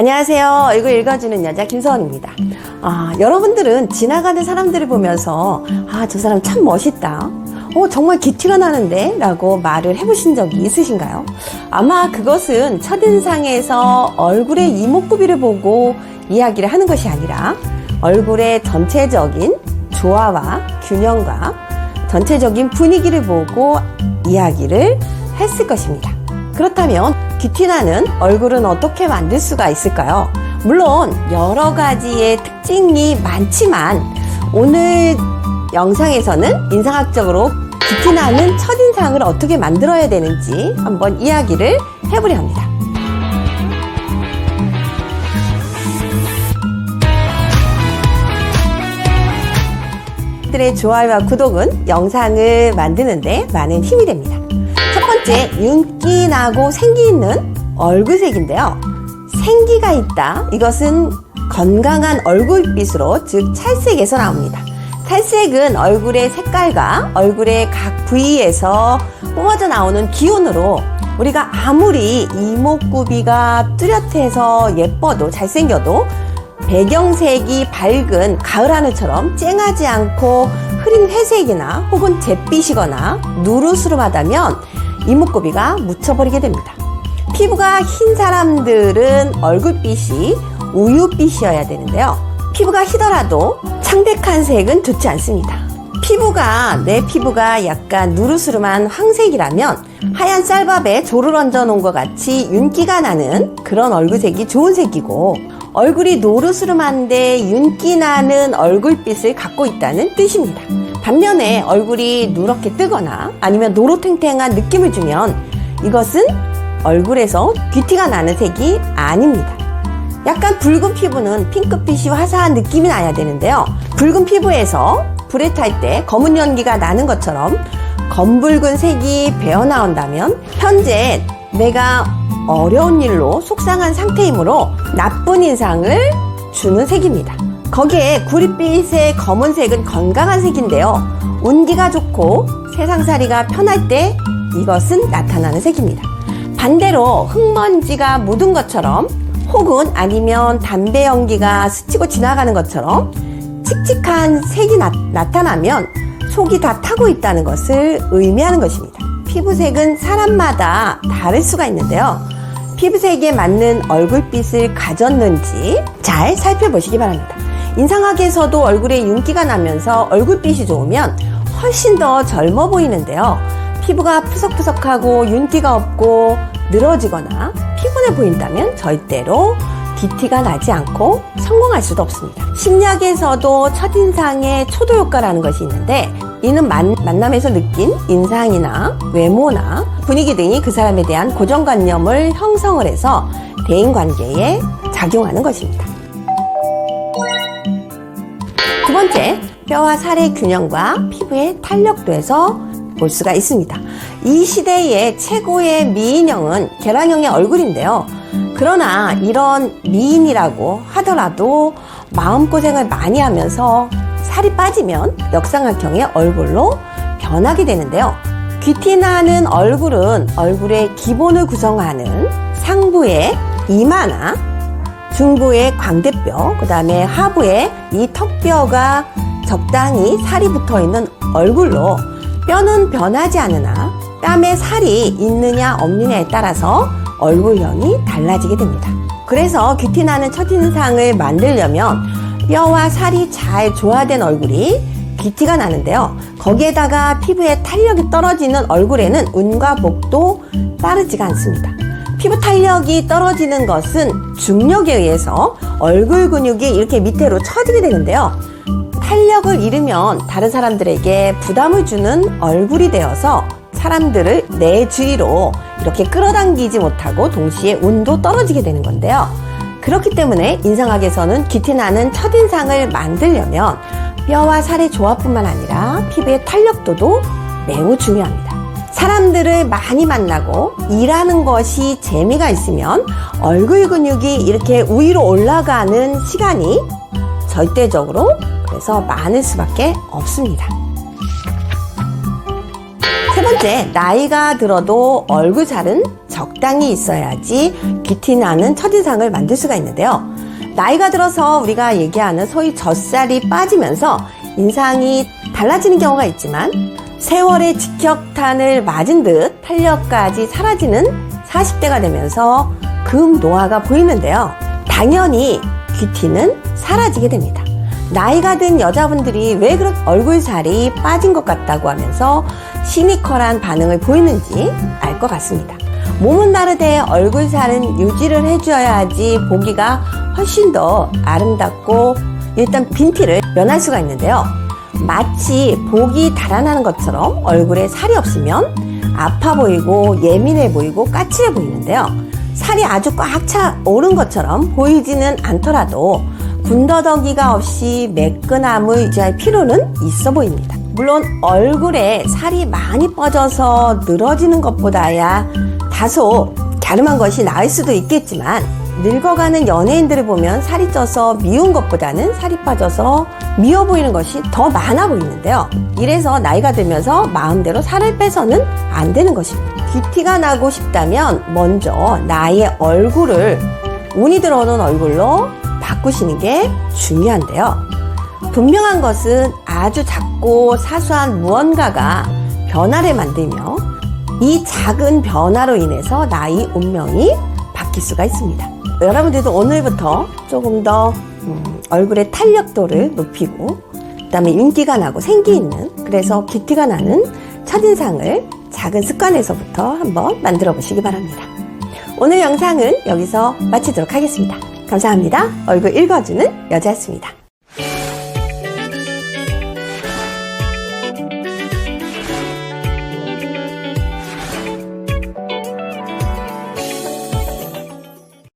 안녕하세요. 얼굴 읽어주는 여자 김서원입니다. 여러분들은 지나가는 사람들을 보면서 저 사람 참 멋있다, 정말 기티가 나는데 라고 말을 해보신 적이 있으신가요? 아마 그것은 첫인상에서 얼굴의 이목구비를 보고 이야기를 하는 것이 아니라 얼굴의 전체적인 조화와 균형과 전체적인 분위기를 보고 이야기를 했을 것입니다. 그렇다면 귀티나는 얼굴은 어떻게 만들 수가 있을까요? 물론 여러 가지의 특징이 많지만 오늘 영상에서는 인상학적으로 귀티나는 첫인상을 어떻게 만들어야 되는지 한번 이야기를 해보려 합니다. 들의 좋아요와 구독은 영상을 만드는데 많은 힘이 됩니다. 첫 번째, 윤기 나고 생기 있는 얼굴색인데요. 생기가 있다. 이것은 건강한 얼굴빛으로, 즉 찰색에서 나옵니다. 찰색은 얼굴의 색깔과 얼굴의 각 부위에서 뿜어져 나오는 기운으로 우리가 아무리 이목구비가 뚜렷해서 예뻐도 잘생겨도 배경색이 밝은 가을 하늘처럼 쨍하지 않고 흐린 회색이나 혹은 잿빛이거나 누르스름하다면 이목구비가 묻혀버리게 됩니다. 피부가 흰 사람들은 얼굴빛이 우유빛이어야 되는데요. 피부가 희더라도 창백한 색은 좋지 않습니다. 내 피부가 약간 누르스름한 황색이라면 하얀 쌀밥에 조를 얹어 놓은 것 같이 윤기가 나는 그런 얼굴색이 좋은 색이고, 얼굴이 노르스름한데 윤기 나는 얼굴빛을 갖고 있다는 뜻입니다. 반면에 얼굴이 누렇게 뜨거나 아니면 노릇탱탱한 느낌을 주면 이것은 얼굴에서 귀티가 나는 색이 아닙니다. 약간 붉은 피부는 핑크빛이 화사한 느낌이 나야 되는데요. 붉은 피부에서 불에 탈 때 검은 연기가 나는 것처럼 검붉은 색이 배어나온다면 현재 내가 어려운 일로 속상한 상태이므로 나쁜 인상을 주는 색입니다. 거기에 구릿빛의 검은색은 건강한 색인데요. 운기가 좋고 세상살이가 편할 때 이것은 나타나는 색입니다. 반대로 흙먼지가 묻은 것처럼 혹은 아니면 담배 연기가 스치고 지나가는 것처럼 칙칙한 색이 나타나면 속이 다 타고 있다는 것을 의미하는 것입니다. 피부색은 사람마다 다를 수가 있는데요. 피부색에 맞는 얼굴빛을 가졌는지 잘 살펴보시기 바랍니다. 인상학에서도 얼굴에 윤기가 나면서 얼굴빛이 좋으면 훨씬 더 젊어 보이는데요. 피부가 푸석푸석하고 윤기가 없고 늘어지거나 피곤해 보인다면 절대로 귀티가 나지 않고 성공할 수도 없습니다. 심리학에서도 첫인상의 초도효과라는 것이 있는데, 이는 만남에서 느낀 인상이나 외모나 분위기 등이 그 사람에 대한 고정관념을 형성을 해서 대인관계에 작용하는 것입니다. 두 번째, 뼈와 살의 균형과 피부의 탄력도에서 볼 수가 있습니다. 이 시대의 최고의 미인형은 계란형의 얼굴인데요. 그러나 이런 미인이라고 하더라도 마음고생을 많이 하면서 살이 빠지면 역삼각형의 얼굴로 변하게 되는데요. 귀티나는 얼굴은 얼굴의 기본을 구성하는 상부의 이마나 중부의 광대뼈, 그 다음에 하부의 이 턱뼈가 적당히 살이 붙어있는 얼굴로, 뼈는 변하지 않으나 뺨에 살이 있느냐 없느냐에 따라서 얼굴형이 달라지게 됩니다. 그래서 귀티나는 첫인상을 만들려면 뼈와 살이 잘 조화된 얼굴이 귀티가 나는데요. 거기에다가 피부의 탄력이 떨어지는 얼굴에는 운과 복도 따르지가 않습니다. 피부 탄력이 떨어지는 것은 중력에 의해서 얼굴 근육이 이렇게 밑으로 처지게 되는데요. 탄력을 잃으면 다른 사람들에게 부담을 주는 얼굴이 되어서 사람들을 내 주위로 이렇게 끌어당기지 못하고 동시에 운도 떨어지게 되는 건데요. 그렇기 때문에 인상학에서는 귀티나는 첫인상을 만들려면 뼈와 살의 조화뿐만 아니라 피부의 탄력도도 매우 중요합니다. 사람들을 많이 만나고 일하는 것이 재미가 있으면 얼굴 근육이 이렇게 위로 올라가는 시간이 절대적으로 그래서 많을 수밖에 없습니다. 세 번째, 나이가 들어도 얼굴 살은 적당히 있어야지 귀티 나는 첫인상을 만들 수가 있는데요. 나이가 들어서 우리가 얘기하는 소위 젖살이 빠지면서 인상이 달라지는 경우가 있지만 세월의 직격탄을 맞은 듯 탄력까지 사라지는 40대가 되면서 금노화가 보이는데요. 당연히 귀티는 사라지게 됩니다. 나이가 든 여자분들이 왜 그렇게 얼굴살이 빠진 것 같다고 하면서 시니컬한 반응을 보이는지 알 것 같습니다. 몸은 다르되 얼굴살은 유지를 해줘야지 보기가 훨씬 더 아름답고 일단 빈티를 면할 수가 있는데요. 마치 복이 달아나는 것처럼 얼굴에 살이 없으면 아파 보이고 예민해 보이고 까칠해 보이는데요. 살이 아주 꽉 차 오른 것처럼 보이지는 않더라도 군더더기가 없이 매끈함을 유지할 필요는 있어 보입니다. 물론 얼굴에 살이 많이 뻗어서 늘어지는 것보다야 다소 갸름한 것이 나을 수도 있겠지만 늙어가는 연예인들을 보면 살이 쪄서 미운 것보다는 살이 빠져서 미워 보이는 것이 더 많아 보이는데요. 이래서 나이가 들면서 마음대로 살을 빼서는 안 되는 것입니다. 귀티가 나고 싶다면 먼저 나의 얼굴을 운이 들어오는 얼굴로 바꾸시는 게 중요한데요. 분명한 것은 아주 작고 사소한 무언가가 변화를 만들며 이 작은 변화로 인해서 나의 운명이 바뀔 수가 있습니다. 여러분들도 오늘부터 조금 더 얼굴의 탄력도를 높이고 그다음에 윤기가 나고 생기 있는 그래서 귀티가 나는 첫인상을 작은 습관에서부터 한번 만들어 보시기 바랍니다. 오늘 영상은 여기서 마치도록 하겠습니다. 감사합니다. 얼굴 읽어주는 여자였습니다.